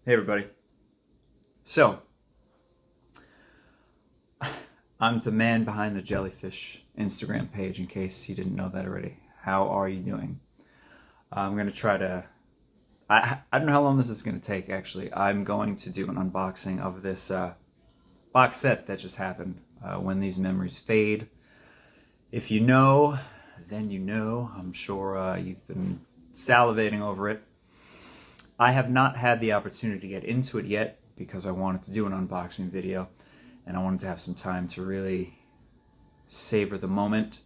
Hey everybody. So, I'm the man behind the Jellyfish Instagram page, in case you didn't know that already. How are you doing? I'm going to try to... I don't know how long this is going to take, actually. I'm going to do an unboxing of this box set that just happened, When These Memories Fade. If you know, then you know. I'm sure you've been salivating over it. I have not had the opportunity to get into it yet because I wanted to do an unboxing video and I wanted to have some time to really savor the moment.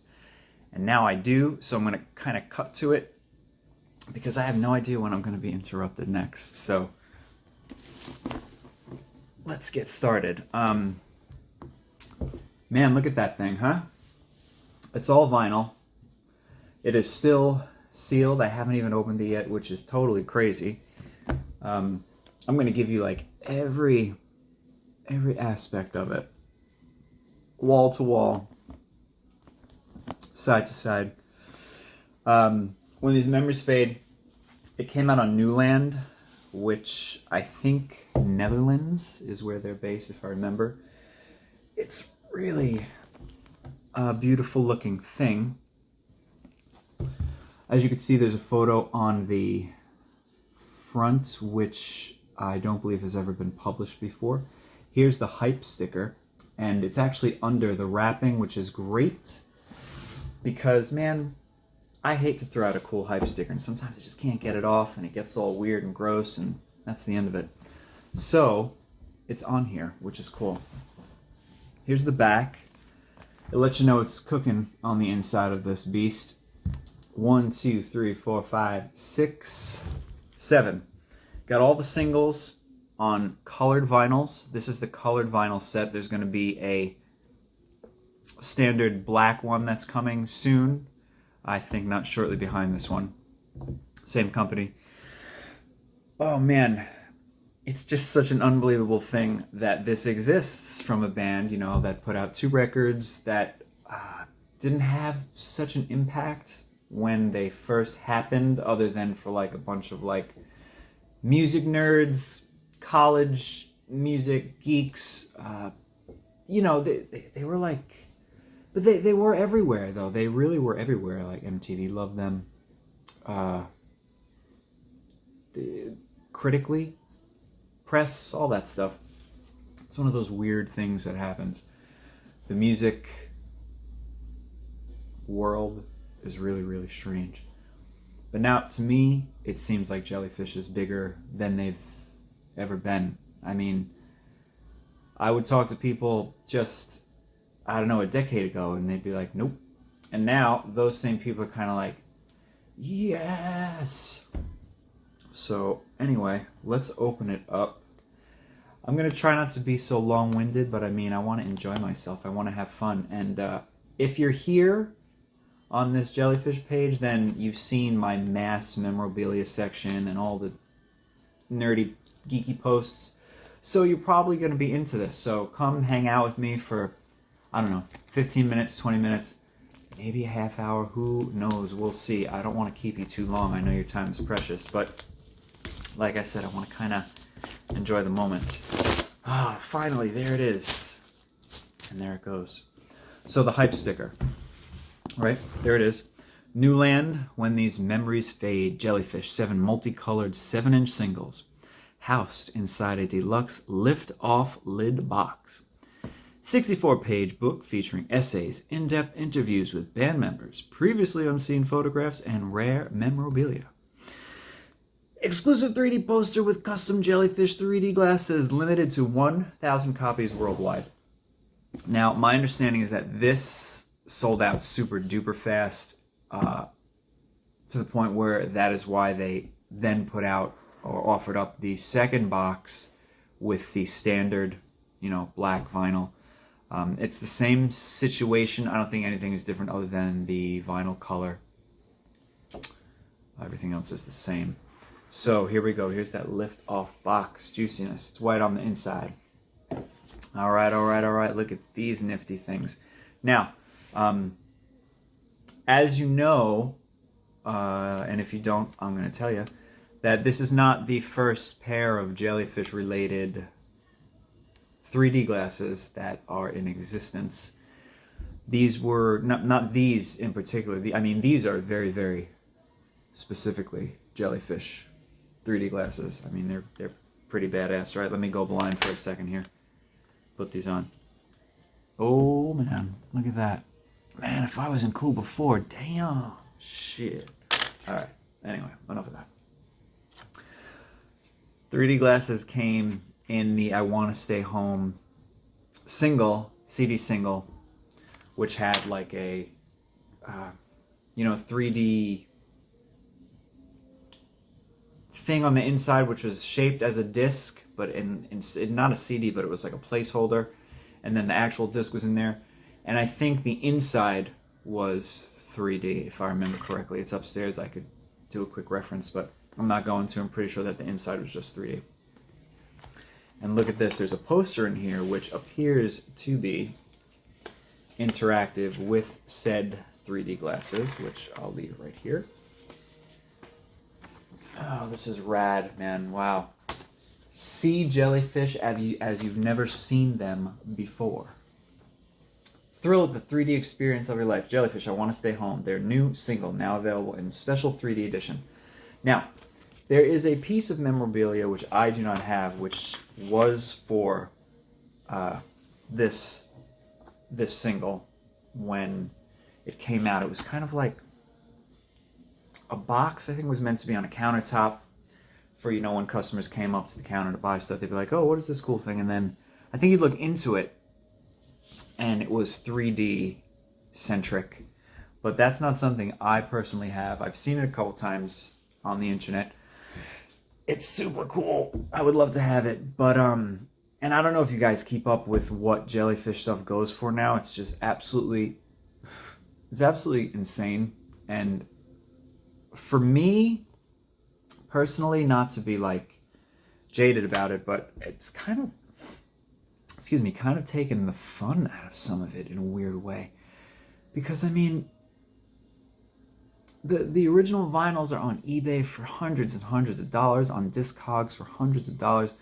And now I do, so I'm going to kind of cut to it because I have no idea when I'm going to be interrupted next. So let's get started. Man, look at that thing, huh? It's all vinyl. It is still sealed. I haven't even opened it yet, which is totally crazy. I'm going to give you like every aspect of it, wall to wall, side to side. When These Memories Fade, it came out on Newland, which I think Netherlands is where they're based, if I remember. It's really a beautiful looking thing. As you can see, there's a photo on the front, which I don't believe has ever been published before. Here's the hype sticker, and it's actually under the wrapping, which is great because, man, I hate to throw out a cool hype sticker, and sometimes I just can't get it off, and it gets all weird and gross, and that's the end of it. So, it's on here, which is cool. Here's the back. It lets you know it's cooking on the inside of this beast. 1, 2, 3, 4, 5, 6, 7. Got all the singles on colored vinyls. This is the colored vinyl set. There's going to be a standard black one that's coming soon. I think not shortly behind this one. Same company. Oh man, it's just such an unbelievable thing that this exists from a band, you know, that put out 2 records that didn't have such an impact when they first happened, other than for like a bunch of like music nerds, college music geeks. You know, they were like, but they were everywhere though. They really were everywhere. Like MTV loved them. Critically, press, all that stuff. It's one of those weird things that happens. The music world is really, really strange. But now, to me, it seems like Jellyfish is bigger than they've ever been. I mean, I would talk to people just, I don't know, a decade ago, and they'd be like, nope. And now, those same people are kind of like, yes! So, anyway, let's open it up. I'm going to try not to be so long-winded, but I mean, I want to enjoy myself. I want to have fun. And if you're here on this Jellyfish page, then you've seen my mass memorabilia section and all the nerdy, geeky posts. So you're probably going to be into this. So come hang out with me for, I don't know, 15 minutes, 20 minutes, maybe a half hour. Who knows? We'll see. I don't want to keep you too long. I know your time is precious. But like I said, I want to kind of enjoy the moment. Ah, finally, there it is. And there it goes. So the hype sticker. Right, there it is. Newland, When These Memories Fade, Jellyfish, 7 multicolored 7-inch singles, housed inside a deluxe lift-off lid box. 64-page book featuring essays, in-depth interviews with band members, previously unseen photographs, and rare memorabilia. Exclusive 3D poster with custom Jellyfish 3D glasses, limited to 1,000 copies worldwide. Now, my understanding is that this sold out super duper fast, to the point where that is why they then put out or offered up the second box with the standard, you know, black vinyl. It's the same situation. I don't think anything is different other than the vinyl color. Everything else is the same. So here we go. Here's that lift off box juiciness. It's white on the inside. All right. Look at these nifty things. Now, as you know, and if you don't, I'm going to tell you, that this is not the first pair of jellyfish related 3D glasses that are in existence. These were not these in particular. I mean, these are very, very specifically jellyfish 3D glasses. I mean, they're pretty badass. All right, let me go blind for a second here. Put these on. Oh man, look at that. Man, if I wasn't cool before, damn. Shit. All right. Anyway, enough of that. 3D glasses came in the I Want to Stay Home CD single, which had like a, 3D thing on the inside, which was shaped as a disc, but in not a CD, but it was like a placeholder, and then the actual disc was in there. And I think the inside was 3D, if I remember correctly. It's upstairs. I could do a quick reference, but I'm not going to. I'm pretty sure that the inside was just 3D. And look at this. There's a poster in here which appears to be interactive with said 3D glasses, which I'll leave right here. Oh, this is rad, man. Wow. See jellyfish as you've never seen them before. Thrill with the 3D experience of your life. Jellyfish, I Want to Stay Home. Their new single, now available in special 3D edition. Now, there is a piece of memorabilia which I do not have, which was for this single when it came out. It was kind of like a box. I think it was meant to be on a countertop for, when customers came up to the counter to buy stuff, they'd be like, oh, what is this cool thing? And then I think you'd look into it and it was 3D centric. But that's not something I personally have. I've seen it a couple times on the internet. It's super cool. I would love to have it. But and I don't know if you guys keep up with what jellyfish stuff goes for now. It's just absolutely insane. And for me personally, not to be like jaded about it, but it's kind of taken the fun out of some of it in a weird way. Because I mean, the original vinyls are on eBay for hundreds and hundreds of dollars, on Discogs for hundreds of dollars.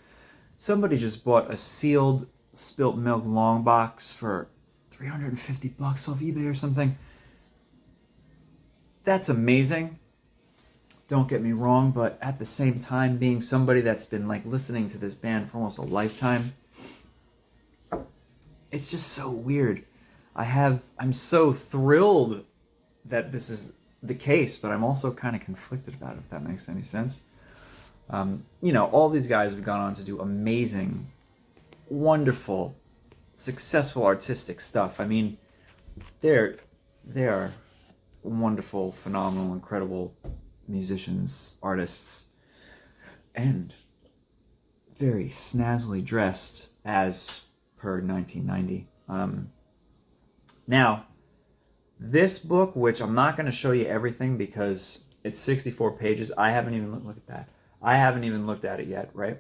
Somebody just bought a sealed spilt milk long box for $350 off eBay or something. That's amazing. Don't get me wrong, but at the same time, being somebody that's been like listening to this band for almost a lifetime, it's just so weird. I'm so thrilled that this is the case, but I'm also kind of conflicted about it, if that makes any sense. All these guys have gone on to do amazing, wonderful, successful artistic stuff. I mean, they are wonderful, phenomenal, incredible musicians, artists, and very snazzily dressed as per 1990. Now, this book, which I'm not going to show you everything because it's 64 pages. I haven't even looked at that. I haven't even looked at it yet, right?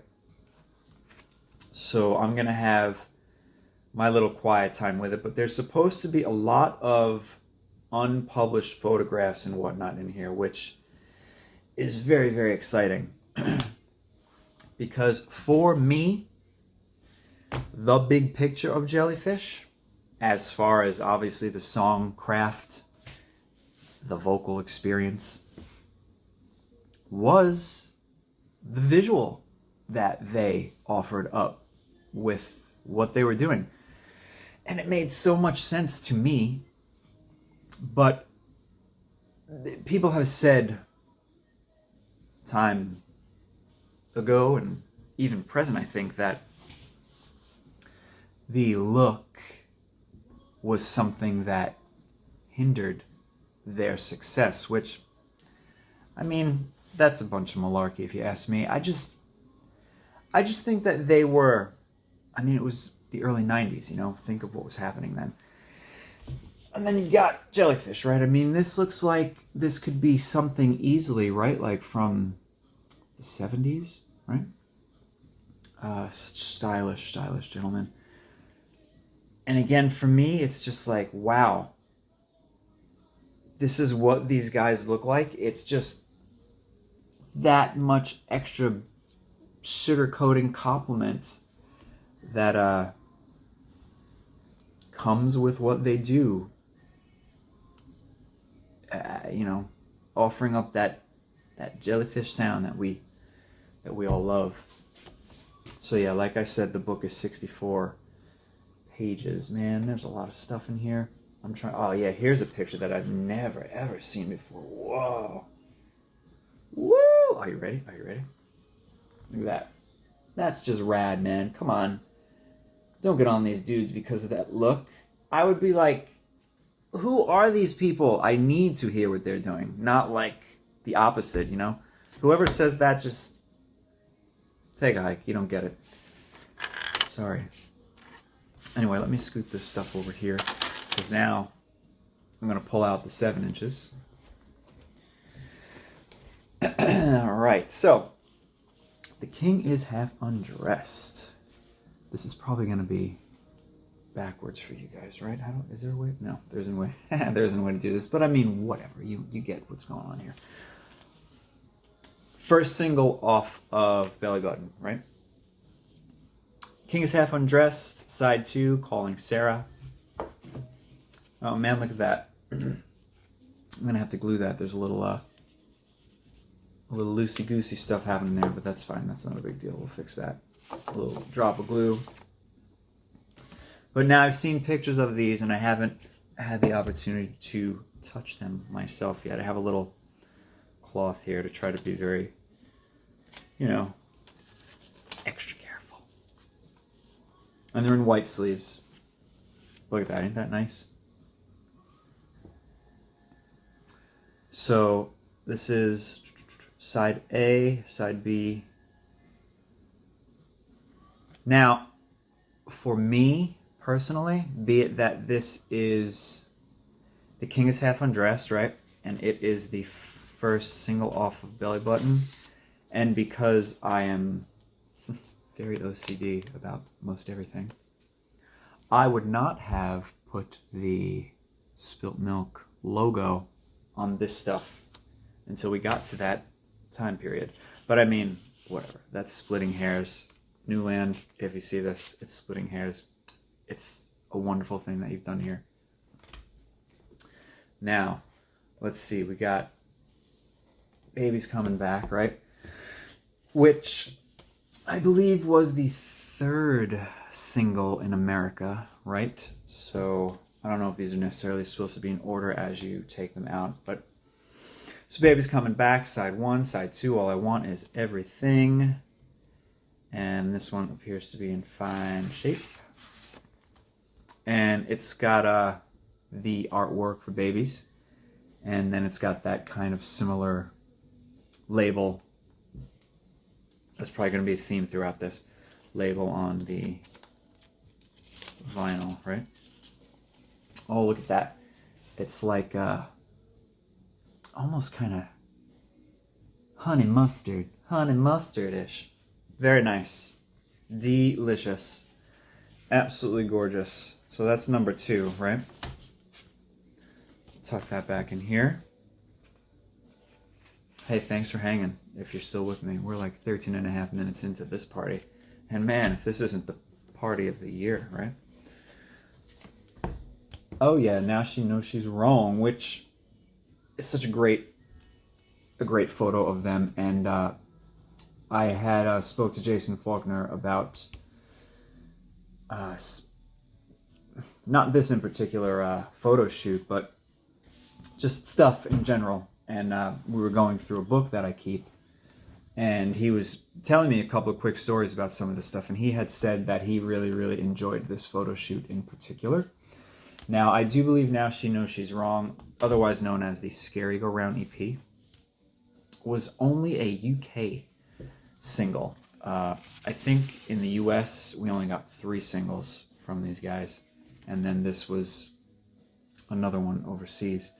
So I'm going to have my little quiet time with it, but there's supposed to be a lot of unpublished photographs and whatnot in here, which is very, very exciting. Because for me, the big picture of Jellyfish, as far as obviously the song craft, the vocal experience, was the visual that they offered up with what they were doing. And it made so much sense to me, but people have said time ago and even present, I think, that the look was something that hindered their success, which, I mean, that's a bunch of malarkey if you ask me. I just think that they were, I mean, it was the early 90s, think of what was happening then. And then you got Jellyfish, right? I mean, this looks like this could be something easily, right? Like from the 70s, right? Such stylish gentlemen. And again, for me, it's just like, wow. This is what these guys look like. It's just that much extra sugar-coating compliment that comes with what they do. Offering up that jellyfish sound that we all love. So yeah, like I said, the book is 64 pages. Man, there's a lot of stuff in here. I'm trying. Oh yeah, here's a picture that I've never ever seen before. Whoa. Woo! Are you ready? Look at that. That's just rad, man. Come on. Don't get on these dudes because of that look. I would be like, who are these people? I need to hear what they're doing. Not like the opposite, you know? Whoever says that, just take a hike. You don't get it. Sorry. Anyway, let me scoot this stuff over here, because now I'm going to pull out the 7 inches. Alright, so the king is half undressed. This is probably going to be backwards for you guys, right? Is there a way? No, there isn't a way. There isn't a way to do this, but I mean, whatever. You get what's going on here. First single off of Belly Button, right? King is half undressed, side 2, calling Sarah. Oh man, look at that. I'm gonna have to glue that. There's a little loosey-goosey stuff happening there, but that's fine. That's not a big deal. We'll fix that. A little drop of glue. But now I've seen pictures of these, and I haven't had the opportunity to touch them myself yet. I have a little cloth here to try to be very, extra careful. And they're in white sleeves. Look at that, ain't that nice? So this is side A, side B. Now, for me personally, be it that this is the king is half undressed, right? And it is the first single off of Belly Button. And because I am very OCD about most everything, I would not have put the Spilt Milk logo on this stuff until we got to that time period. But I mean, whatever. That's splitting hairs. Newland, if you see this, it's splitting hairs. It's a wonderful thing that you've done here. Now, let's see. We got Baby's Coming Back, right? Which I believe was the 3rd single in America, right? So I don't know if these are necessarily supposed to be in order as you take them out, but so Baby's Coming Back, side 1, side 2, All I Want Is Everything. And this one appears to be in fine shape. And it's got the artwork for babies. And then it's got that kind of similar label. That's probably going to be a theme throughout this. Label on the vinyl, right? Oh, look at that. It's like almost kind of honey mustard-ish. Very nice. Delicious. Absolutely gorgeous. So that's number 2, right? Tuck that back in here. Hey, thanks for hanging, if you're still with me. We're like 13 and a half minutes into this party. And man, if this isn't the party of the year, right? Oh yeah, Now She Knows She's Wrong, which is such a great photo of them. And I had spoke to Jason Faulkner about not this in particular photo shoot, but just stuff in general. And we were going through a book that I keep, and he was telling me a couple of quick stories about some of this stuff, and he had said that he really, really enjoyed this photo shoot in particular. Now, I do believe Now She Knows She's Wrong, otherwise known as the Scary Go Round EP, was only a UK single. I think in the US, we only got 3 singles from these guys, and then this was another one overseas.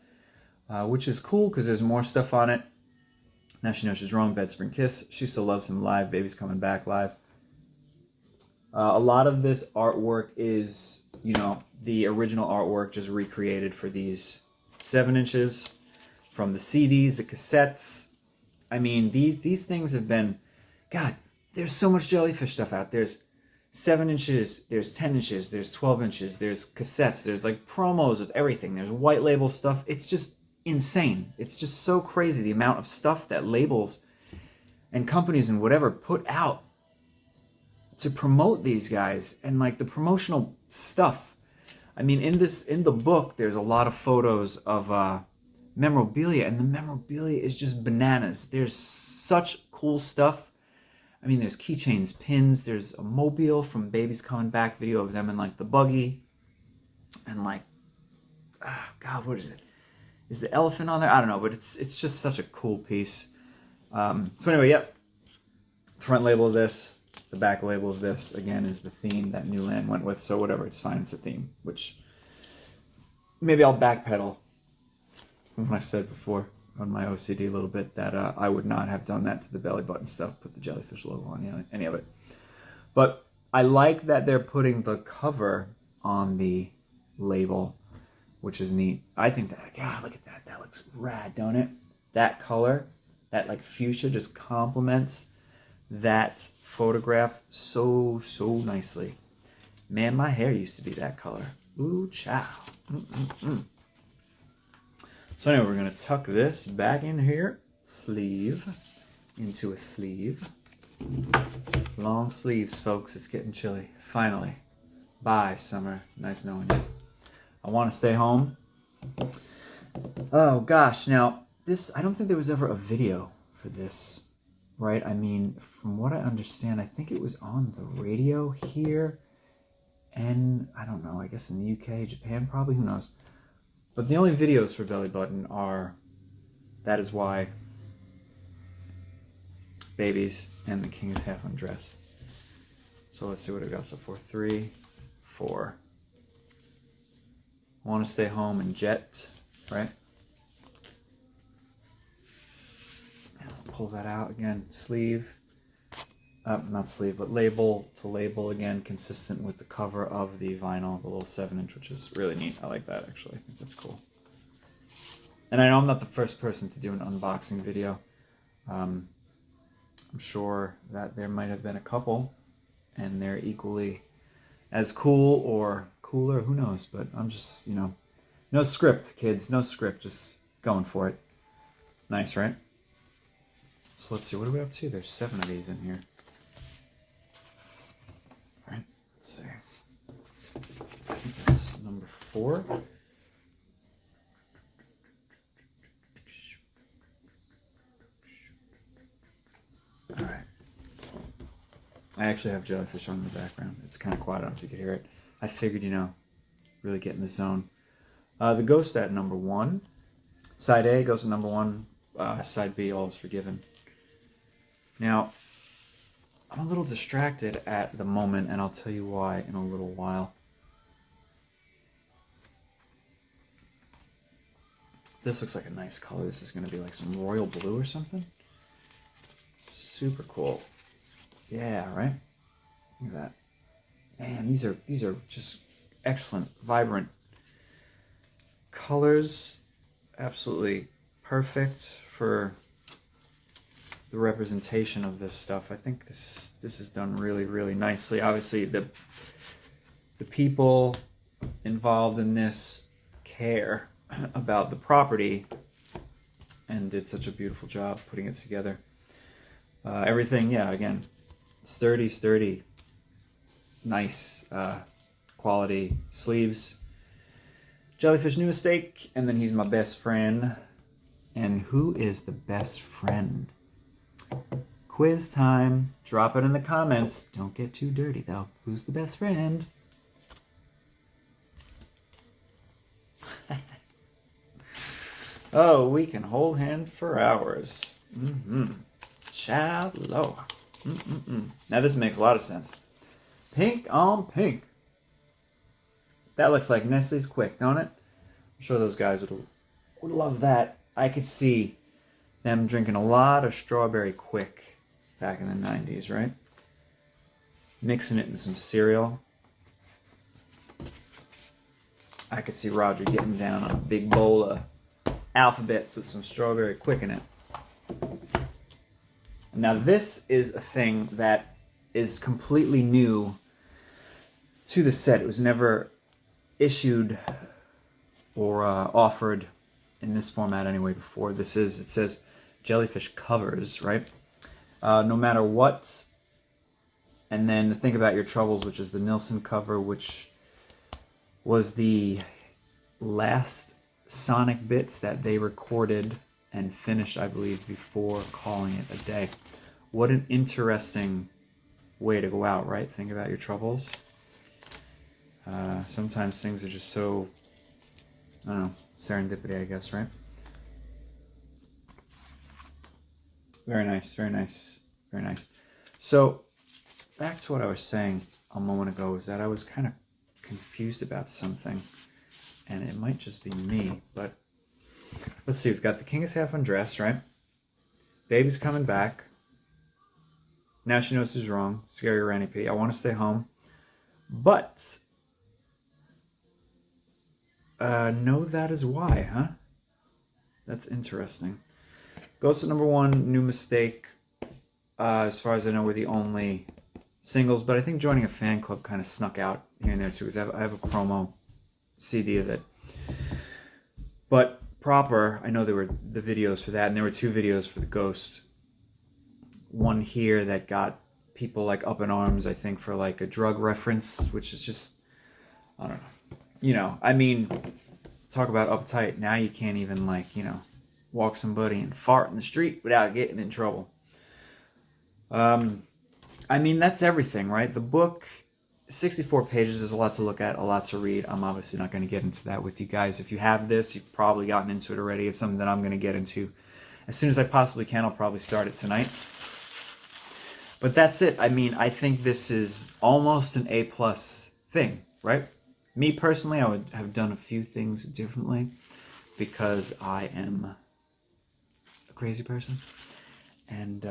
Which is cool because there's more stuff on it. Now She Knows She's Wrong, Bed Spring Kiss, She Still Loves Him Live, Baby's Coming Back Live. A lot of this artwork is, the original artwork just recreated for these 7 inches from the CDs, the cassettes, I mean, these things have been, God, there's so much Jellyfish stuff out. There's 7 inches, there's 10 inches, there's 12 inches, there's cassettes, there's like promos of everything, there's white label stuff. It's just insane. It's just so crazy the amount of stuff that labels and companies and whatever put out to promote these guys, and like the promotional stuff. I mean, in the book, there's a lot of photos of memorabilia, and the memorabilia is just bananas. There's such cool stuff. I mean, there's keychains, pins, there's a mobile from Baby's Coming Back video of them in like the buggy. And like, God, what is it? Is the elephant on there? I don't know, but it's just such a cool piece. So anyway, yep. Front label of this, the back label of this, again, is the theme that Newland went with. So whatever, it's fine, it's a theme. Which, maybe I'll backpedal from what I said before on my OCD a little bit, that I would not have done that to the belly button stuff, put the Jellyfish logo on any of it. But I like that they're putting the cover on the label, which is neat. I think that, God, look at that. That looks rad, don't it? That color, that like fuchsia just complements that photograph so nicely. Man, my hair used to be that color. Ooh, chow. So anyway, we're going to tuck this back in here, sleeve, into a sleeve. Long sleeves, folks. It's getting chilly. Finally. Bye, summer. Nice knowing you. I want to stay home. Oh, gosh. Now, this, I don't think there was ever a video for this, right? I mean, from what I understand, I think it was on the radio here. And, I don't know, I guess in the UK, Japan probably, who knows. But the only videos for Belly Button are That Is Why, Babies, and The King Is Half Undressed. So let's see what I got so far. 3, 4. Want to Stay Home and Jet, right? And I'll pull that out again. Sleeve. Not sleeve, but label to label again, consistent with the cover of the vinyl, the little 7-inch, which is really neat. I like that, actually. I think that's cool. And I know I'm not the first person to do an unboxing video. I'm sure that there might have been a couple, and they're equally as cool or cooler, who knows, but I'm just, no script, kids, no script, just going for it. Nice, right? So let's see, what are we up to? There's 7 of these in here. All right, let's see. I think that's number 4. All right. I actually have Jellyfish on in the background. It's kind of quiet. I don't know if you could hear it. I figured, really get in the zone. The Ghost at number 1. Side A goes to number 1. Side B, All Is Forgiven. Now, I'm a little distracted at the moment, and I'll tell you why in a little while. This looks like a nice color. This is going to be like some royal blue or something. Super cool. Yeah, right? Look at that. Man, these are just excellent, vibrant colors. Absolutely perfect for the representation of this stuff. I think this is done really nicely. Obviously, the people involved in this care about the property and did such a beautiful job putting it together. Everything, yeah, again, sturdy, nice quality sleeves. Jellyfish New Mistake, and then He's My Best Friend. And who is the best friend? Quiz time. Drop it in the comments. Don't get too dirty, though. Who's the best friend? Oh, we can hold hands for hours. Shallow. Now this makes a lot of sense. Pink on pink. That looks like Nestle's Quick, don't it? I'm sure those guys would love that. I could see them drinking a lot of strawberry Quick back in the 90s, right? Mixing it in some cereal. I could see Roger getting down on a big bowl of Alphabets with some strawberry Quick in it. Now this is a thing that is completely new to the set. It was never issued or offered in this format anyway before. It says Jellyfish covers, right? No matter what. And then Think About Your Troubles, which is the Nilsson cover, which was the last Sonic bits that they recorded and finished, I believe, before calling it a day. What an interesting way to go out, right? Think about your troubles. Sometimes things are just so, I don't know, serendipity, I guess, right? Very nice, very nice, very nice. So, back to what I was saying a moment ago, is that I was kind of confused about something, and it might just be me, but let's see. We've got the king is half undressed, right? Baby's coming back. Now she knows she's wrong. Scary Ranny P. I want to stay home, but no, that is why, huh? That's interesting. Ghost at number 1, New Mistake. As far as I know, we're the only singles, but I think joining a fan club kind of snuck out here and there too, because I have a promo CD of it. But proper, I know there were the videos for that, and there were 2 videos for the Ghost. One here that got people like up in arms, I think, for like a drug reference, which is just, I don't know. You know, I mean, talk about uptight. Now you can't even, like, you know, walk somebody and fart in the street without getting in trouble. I mean, that's everything, right? The book, 64 pages, there's a lot to look at, a lot to read. I'm obviously not going to get into that with you guys. If you have this, you've probably gotten into it already. It's something that I'm going to get into as soon as I possibly can. I'll probably start it tonight. But that's it. I mean, I think this is almost an A+ thing, right? Me personally, I would have done a few things differently because I am a crazy person. And,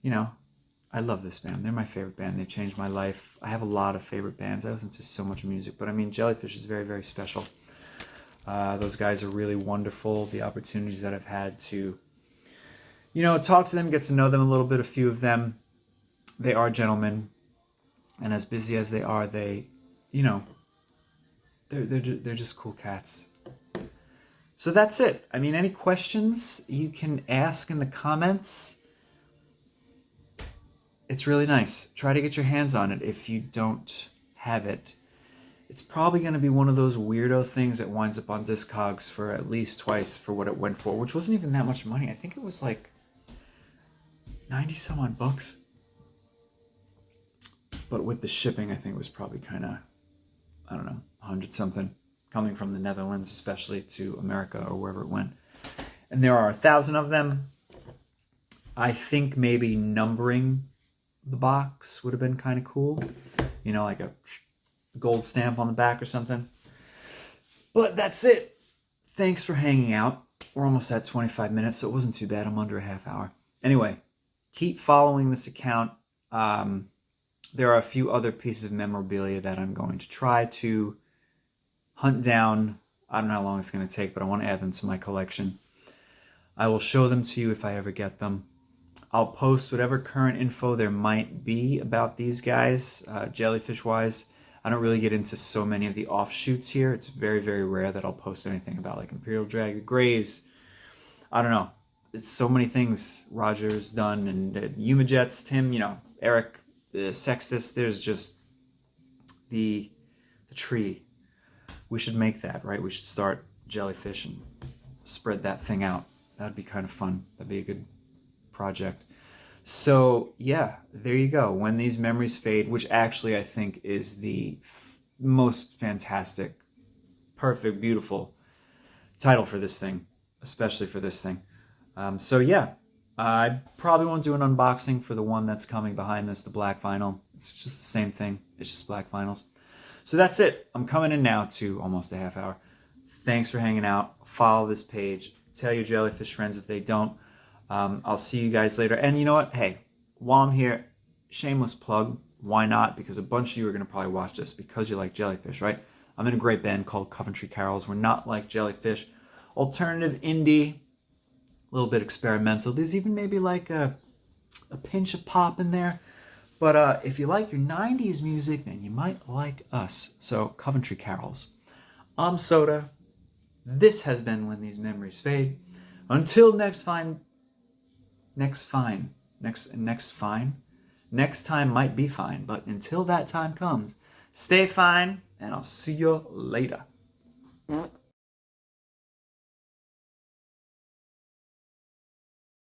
you know, I love this band. They're my favorite band. They changed my life. I have a lot of favorite bands. I listen to so much music. But, I mean, Jellyfish is very, very special. Those guys are really wonderful. The opportunities that I've had to, you know, talk to them, get to know them a little bit, a few of them. They are gentlemen. And as busy as they are, they, you know, they're just cool cats. So that's it. I mean, any questions you can ask in the comments. It's really nice. Try to get your hands on it if you don't have it. It's probably going to be one of those weirdo things that winds up on Discogs for at least twice for what it went for, which wasn't even that much money. I think it was like 90 some odd bucks. But with the shipping, I think it was probably kind of, I don't know, 100 something, coming from the Netherlands, especially to America or wherever it went. And there are 1,000 of them. I think maybe numbering the box would have been kind of cool. You know, like a gold stamp on the back or something. But that's it. Thanks for hanging out. We're almost at 25 minutes, so it wasn't too bad. I'm under a half hour. Anyway, keep following this account. There are a few other pieces of memorabilia that I'm going to try to hunt down. I don't know how long it's going to take, but I want to add them to my collection. I will show them to you if I ever get them. I'll post whatever current info there might be about these guys, Jellyfish-wise. I don't really get into so many of the offshoots here. It's very, very rare that I'll post anything about like Imperial Drag, the Greys. I don't know. It's so many things Roger's done, and Yuma Jets, Tim, you know, Eric, Sextus. There's just the tree. We should make that, right? We should start Jellyfish and spread that thing out. That'd be kind of fun. That'd be a good project. So yeah, there you go. When These Memories Fade, which actually I think is the most fantastic, perfect, beautiful title for this thing, especially for this thing. So yeah, I probably won't do an unboxing for the one that's coming behind this, the black vinyl. It's just the same thing. It's just black vinyls. So that's it. I'm coming in now to almost a half hour. Thanks for hanging out. Follow this page. Tell your Jellyfish friends if they don't. I'll see you guys later. And you know what? Hey, while I'm here, shameless plug. Why not? Because a bunch of you are going to probably watch this because you like Jellyfish, right? I'm in a great band called Coventry Carols. We're not like Jellyfish. Alternative indie, a little bit experimental. There's even maybe like a a pinch of pop in there. But if you like your 90s music, then you might like us. So, Coventry Carols. I'm Soda. This has been When These Memories Fade. Until next time might be fine, but until that time comes, stay fine, and I'll see you later.